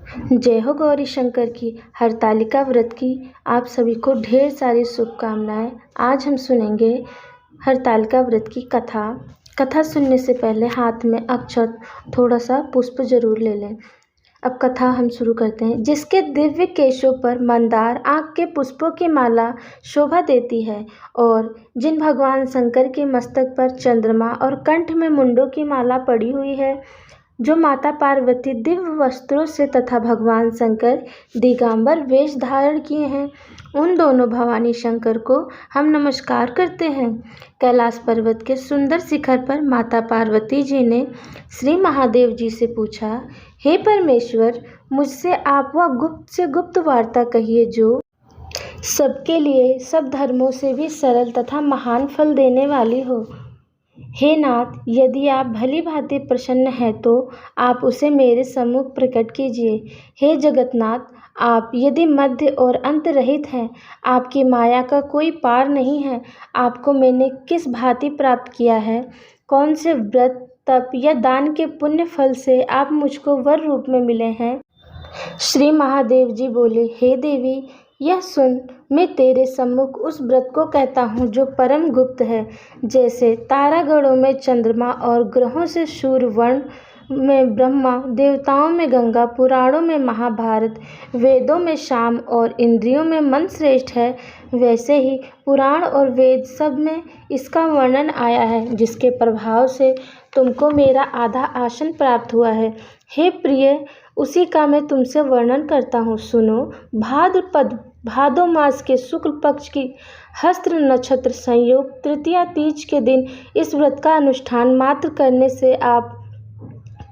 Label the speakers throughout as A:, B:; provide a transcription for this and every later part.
A: जय हो गौरी शंकर की। हरतालिका व्रत की आप सभी को ढेर सारी शुभकामनाएं। आज हम सुनेंगे हरतालिका व्रत की कथा। कथा सुनने से पहले हाथ में अक्षत थोड़ा सा पुष्प जरूर ले लें। अब कथा हम शुरू करते हैं। जिसके दिव्य केशों पर मंदार आँख के पुष्पों की माला शोभा देती है और जिन भगवान शंकर के मस्तक पर चंद्रमा और कंठ में मुंडों की माला पड़ी हुई है, जो माता पार्वती दिव्य वस्त्रों से तथा भगवान शंकर दिगंबर वेश धारण किए हैं, उन दोनों भवानी शंकर को हम नमस्कार करते हैं। कैलाश पर्वत के सुंदर शिखर पर माता पार्वती जी ने श्री महादेव जी से पूछा, हे परमेश्वर, मुझसे आप वह गुप्त से गुप्त वार्ता कहिए जो सबके लिए सब धर्मों से भी सरल तथा महान फल देने वाली हो। हे नाथ, यदि आप भली भांति प्रसन्न हैं तो आप उसे मेरे सम्मुख प्रकट कीजिए। हे जगन्नाथ, आप यदि मध्य और अंत रहित हैं, आपकी माया का कोई पार नहीं है, आपको मैंने किस भांति प्राप्त किया है? कौन से व्रत, तप या दान के पुण्य फल से आप मुझको वर रूप में मिले हैं? श्री महादेव जी बोले, हे देवी, यह सुन, मैं तेरे सम्मुख उस व्रत को कहता हूँ जो परम गुप्त है। जैसे तारागणों में चंद्रमा और ग्रहों से सूर्य, वर्ण में ब्रह्मा, देवताओं में गंगा, पुराणों में महाभारत, वेदों में साम और इंद्रियों में मन श्रेष्ठ है, वैसे ही पुराण और वेद सब में इसका वर्णन आया है, जिसके प्रभाव से तुमको मेरा आधा आसन प्राप्त हुआ है। हे प्रिय, उसी का मैं तुमसे वर्णन करता हूँ। सुनो। भादो मास के शुक्ल पक्ष की हस्त्र नक्षत्र संयोग तृतीया तीज के दिन इस व्रत का अनुष्ठान मात्र करने से आप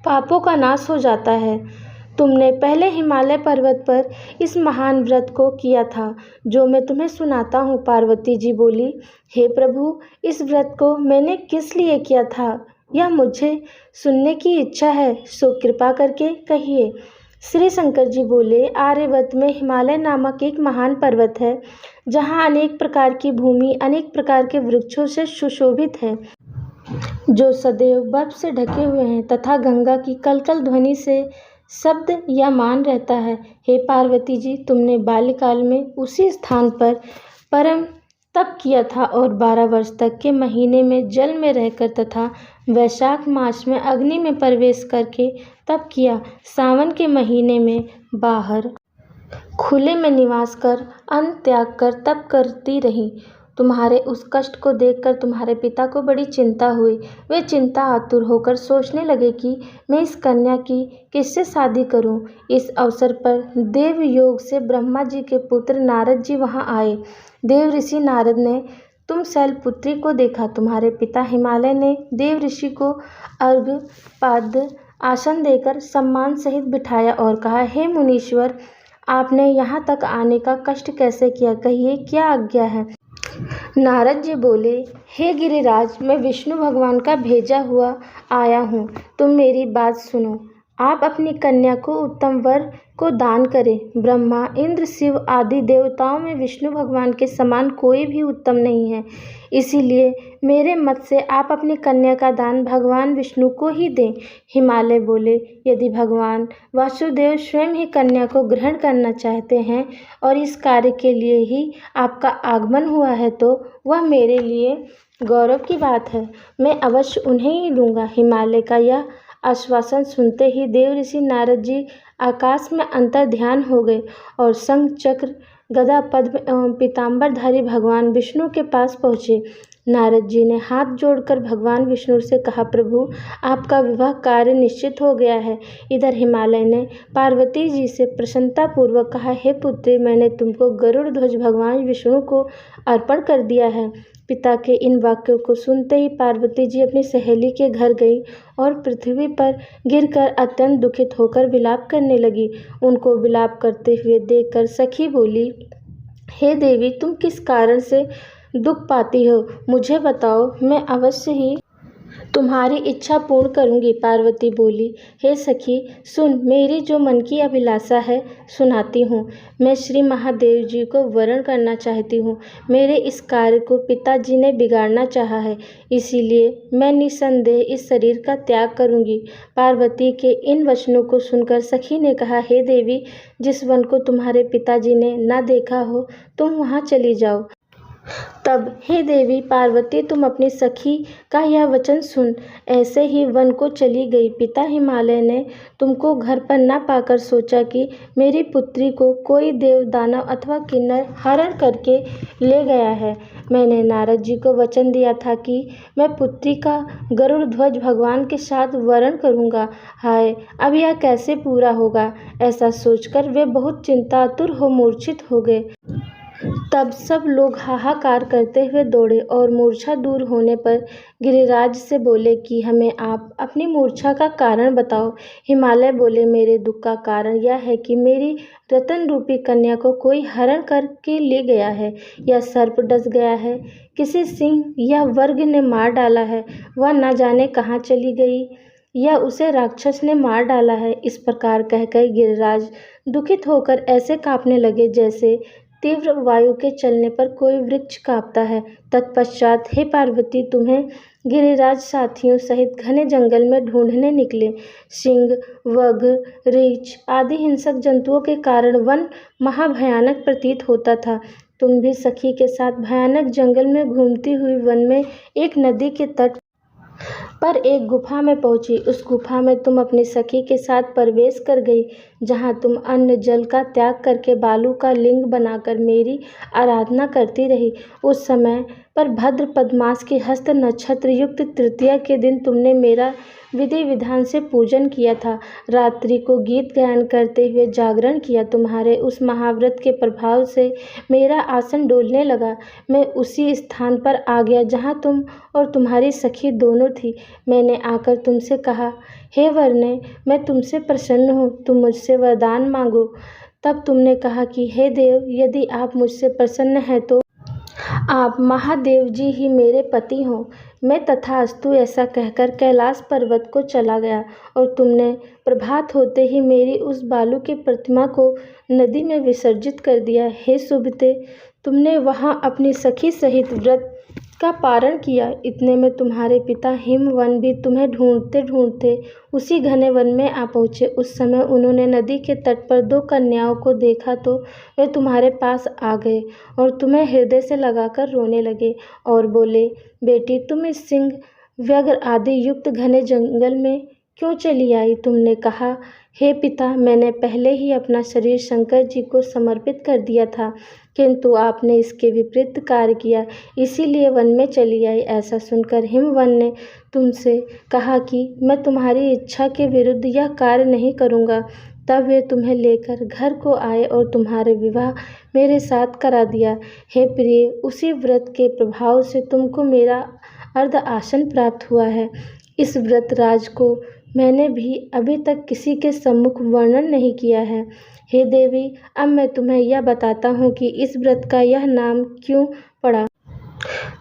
A: पापों का नाश हो जाता है। तुमने पहले हिमालय पर्वत पर इस महान व्रत को किया था, जो मैं तुम्हें सुनाता हूँ। पार्वती जी बोली, हे प्रभु, इस व्रत को मैंने किस लिए किया था, यह मुझे सुनने की इच्छा है, सो कृपा करके कहिए। श्री शंकर जी बोले, आर्यवत में हिमालय नामक एक महान पर्वत है, जहाँ अनेक प्रकार की भूमि अनेक प्रकार के वृक्षों से सुशोभित है, जो सदैव बर्फ से ढके हुए हैं तथा गंगा की कलकल ध्वनि से शब्द या मान रहता है। हे पार्वती जी, तुमने बाल्यकाल में उसी स्थान पर परम तप किया था और 12 वर्ष तक के महीने में जल में रहकर तथा वैशाख मास में अग्नि में प्रवेश करके तप किया। सावन के महीने में बाहर खुले में निवास कर अन्न त्याग कर तप करती रही। तुम्हारे उस कष्ट को देखकर तुम्हारे पिता को बड़ी चिंता हुई। वे चिंता आतुर होकर सोचने लगे कि मैं इस कन्या की किससे शादी करूं। इस अवसर पर देव योग से ब्रह्मा जी के पुत्र नारद जी वहां आए। देव ऋषि नारद ने तुम शैलपुत्री को देखा। तुम्हारे पिता हिमालय ने देव ऋषि को अर्घ्य पाद्य आसन देकर सम्मान सहित बिठाया और कहा, हे मुनीश्वर, आपने यहाँ तक आने का कष्ट कैसे किया, कहिए क्या आज्ञा है? नारद जी बोले, हे गिरिराज, मैं विष्णु भगवान का भेजा हुआ आया हूँ। तुम मेरी बात सुनो। आप अपनी कन्या को उत्तम वर को दान करें। ब्रह्मा, इंद्र, शिव आदि देवताओं में विष्णु भगवान के समान कोई भी उत्तम नहीं है। इसीलिए मेरे मत से आप अपनी कन्या का दान भगवान विष्णु को ही दें। हिमालय बोले, यदि भगवान वासुदेव स्वयं ही कन्या को ग्रहण करना चाहते हैं और इस कार्य के लिए ही आपका आगमन हुआ है, तो वह मेरे लिए गौरव की बात है। मैं अवश्य उन्हें ही दूंगा। हिमालय का यह आश्वासन सुनते ही देव ऋषि नारद जी आकाश में अंतर ध्यान हो गए और शंख चक्र गदा पद्म एवं पीताम्बरधारी भगवान विष्णु के पास पहुँचे। नारद जी ने हाथ जोड़कर भगवान विष्णु से कहा, प्रभु, आपका विवाह कार्य निश्चित हो गया है। इधर हिमालय ने पार्वती जी से प्रसन्नतापूर्वक कहा, हे पुत्री, मैंने तुमको गरुड़ ध्वज भगवान विष्णु को अर्पण कर दिया है। पिता के इन वाक्यों को सुनते ही पार्वती जी अपनी सहेली के घर गई और पृथ्वी पर गिरकर अत्यंत दुखित होकर विलाप करने लगी। उनको विलाप करते हुए देखकर सखी बोली, हे देवी, तुम किस कारण से दुख पाती हो, मुझे बताओ, मैं अवश्य ही तुम्हारी इच्छा पूर्ण करूंगी। पार्वती बोली, हे सखी सुन, मेरी जो मन की अभिलाषा है सुनाती हूँ। मैं श्री महादेव जी को वरण करना चाहती हूँ। मेरे इस कार्य को पिताजी ने बिगाड़ना चाहा है, इसीलिए मैं निसंदेह इस शरीर का त्याग करूंगी। पार्वती के इन वचनों को सुनकर सखी ने कहा, हे देवी, जिस वन को तुम्हारे पिताजी ने न देखा हो तुम वहाँ चली जाओ। तब हे देवी पार्वती, तुम अपनी सखी का यह वचन सुन। ऐसे ही वन को चली गई। पिता हिमालय ने तुमको घर पर न पाकर सोचा कि मेरी पुत्री को कोई देव, दानव अथवा किन्नर हरण करके ले गया है। मैंने नारद जी को वचन दिया था कि मैं पुत्री का गरुड़ ध्वज भगवान के साथ वरण करूंगा। हाय, अब यह कैसे पूरा होगा? ऐसा सोचकर वे बहुत चिंतातुर हो मूर्छित हो गए। तब सब लोग हाहाकार करते हुए दौड़े और मूर्छा दूर होने पर गिरिराज से बोले कि हमें आप अपनी मूर्छा का कारण बताओ। हिमालय बोले, मेरे दुख का कारण यह है कि मेरी रतन रूपी कन्या को कोई हरण करके ले गया है। यह सर्प डस गया है, किसी सिंह या वर्ग ने मार डाला है, वह न जाने कहाँ चली गई, या उसे राक्षस ने मार डाला है। इस प्रकार कहकर गिरिराज दुखित होकर ऐसे कांपने लगे जैसे तीव्र वायु के चलने पर कोई वृक्ष कांपता है। तत्पश्चात हे पार्वती, तुम्हें गिरिराज साथियों सहित घने जंगल में ढूंढने निकले। सिंह, व्रघ, रीछ आदि हिंसक जंतुओं के कारण वन महाभयानक प्रतीत होता था। तुम भी सखी के साथ भयानक जंगल में घूमती हुई वन में एक नदी के तट पर एक गुफा में पहुंची। उस गुफा में तुम अपनी सखी के साथ प्रवेश कर गई, जहां तुम अन्न जल का त्याग करके बालू का लिंग बनाकर मेरी आराधना करती रही। उस समय पर भद्र पद्मास की हस्त नक्षत्र युक्त तृतीया के दिन तुमने मेरा विधि विधान से पूजन किया था। रात्रि को गीत गायन करते हुए जागरण किया। तुम्हारे उस महाव्रत के प्रभाव से मेरा आसन डोलने लगा। मैं उसी स्थान पर आ गया जहाँ तुम और तुम्हारी सखी दोनों थी। मैंने आकर तुमसे कहा, हे वरने, मैं तुमसे प्रसन्न हूँ, तुम मुझसे वरदान मांगो। तब तुमने कहा कि हे देव, यदि आप मुझसे प्रसन्न हैं तो आप महादेव जी ही मेरे पति हों। मैं तथास्तु ऐसा कहकर कैलाश पर्वत को चला गया और तुमने प्रभात होते ही मेरी उस बालू की प्रतिमा को नदी में विसर्जित कर दिया। हे सुबते, तुमने वहाँ अपनी सखी सहित व्रत का पारण किया। इतने में तुम्हारे पिता हिमवन भी तुम्हें ढूंढते ढूंढते उसी घने वन में आ पहुँचे। उस समय उन्होंने नदी के तट पर दो कन्याओं को देखा तो वे तुम्हारे पास आ गए और तुम्हें हृदय से लगाकर रोने लगे और बोले, बेटी, तुम इस सिंह, व्रघ आदि युक्त घने जंगल में क्यों चली आई? तुमने कहा, हे पिता, मैंने पहले ही अपना शरीर शंकर जी को समर्पित कर दिया था, किंतु आपने इसके विपरीत कार्य किया, इसीलिए वन में चली आई। ऐसा सुनकर हिमवन ने तुमसे कहा कि मैं तुम्हारी इच्छा के विरुद्ध यह कार्य नहीं करूँगा। तब वे तुम्हें लेकर घर को आए और तुम्हारे विवाह मेरे साथ करा दिया। हे प्रिय, उसी व्रत के प्रभाव से तुमको मेरा अर्ध आसन प्राप्त हुआ है। इस व्रत राज को मैंने भी अभी तक किसी के सम्मुख वर्णन नहीं किया है। हे देवी, अब मैं तुम्हें यह बताता हूँ कि इस व्रत का यह नाम क्यों पड़ा।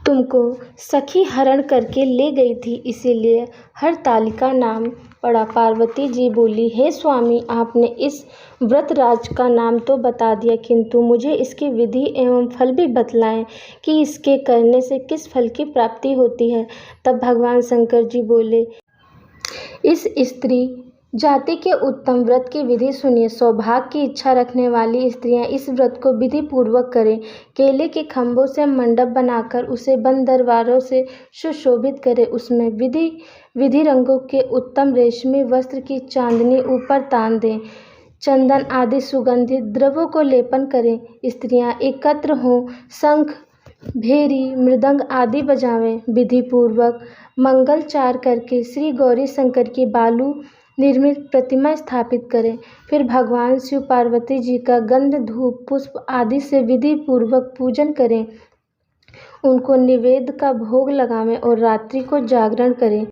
A: तुमको सखी हरण करके ले गई थी, इसीलिए हरतालिका नाम पड़ा। पार्वती जी बोली, हे स्वामी, आपने इस व्रत राज का नाम तो बता दिया, किंतु मुझे इसकी विधि एवं फल भी बतलाएं कि इसके करने से किस फल की प्राप्ति होती है। तब भगवान शंकर जी बोले, इस स्त्री जाति के उत्तम व्रत की विधि सुनिए। सौभाग्य की इच्छा रखने वाली स्त्रियां इस व्रत को विधि पूर्वक करें। केले के खंभों से मंडप बनाकर उसे बंद दरबारों से सुशोभित करें। उसमें विधि रंगों के उत्तम रेशमी वस्त्र की चांदनी ऊपर तान दें। चंदन आदि सुगंधित द्रव्यों को लेपन करें। स्त्रियां एकत्र हों, शंख, भेरी, मृदंग आदि बजावें। विधि पूर्वक मंगलचार करके श्री गौरी शंकर की बालू निर्मित प्रतिमा स्थापित करें। फिर भगवान शिव पार्वती जी का गंध, धूप, पुष्प आदि से विधि पूर्वक पूजन करें। उनको निवेद का भोग लगावें और रात्रि को जागरण करें।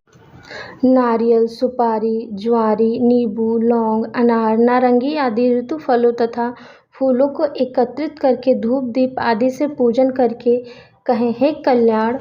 A: नारियल, सुपारी, ज्वारी, नींबू, लौंग, अनार, नारंगी आदि ऋतु फलों तथा फूलों को एकत्रित करके धूप दीप आदि से पूजन करके कहें, हे कल्याण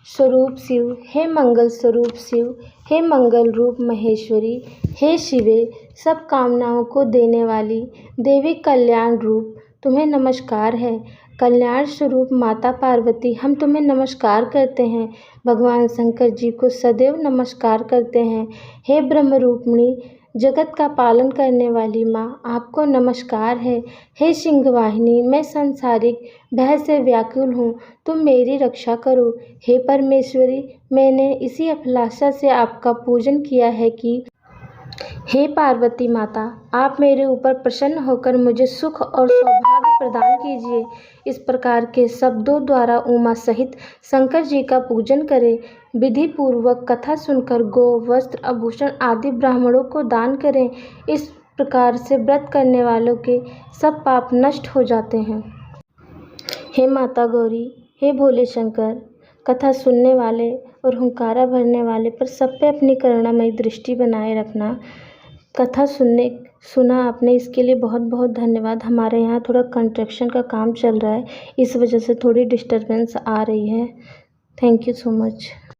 A: स्वरूप शिव, हे मंगल स्वरूप शिव, हे मंगल रूप महेश्वरी, हे शिवे, सब कामनाओं को देने वाली देवी कल्याण रूप, तुम्हें नमस्कार है। कल्याण स्वरूप माता पार्वती, हम तुम्हें नमस्कार करते हैं। भगवान शंकर जी को सदैव नमस्कार करते हैं। हे ब्रह्म रूपिणी, जगत का पालन करने वाली माँ, आपको नमस्कार है। हे सिंहवाहिनी, मैं सांसारिक भय से व्याकुल हूँ, तुम मेरी रक्षा करो। हे परमेश्वरी, मैंने इसी अभिलाषा से आपका पूजन किया है कि हे पार्वती माता, आप मेरे ऊपर प्रसन्न होकर मुझे सुख और सौभाग्य प्रदान कीजिए। इस प्रकार के शब्दों द्वारा उमा सहित शंकर जी का पूजन करें। विधि पूर्वक कथा सुनकर गो, वस्त्र, आभूषण आदि ब्राह्मणों को दान करें। इस प्रकार से व्रत करने वालों के सब पाप नष्ट हो जाते हैं। हे माता गौरी, हे भोले शंकर, कथा सुनने वाले और हुंकारा भरने वाले पर सब पे अपनी करुणामयी दृष्टि बनाए रखना। कथा सुना आपने, इसके लिए बहुत बहुत धन्यवाद। हमारे यहाँ थोड़ा कंस्ट्रक्शन का काम चल रहा है, इस वजह से थोड़ी डिस्टरबेंस आ रही है। Thank you so much.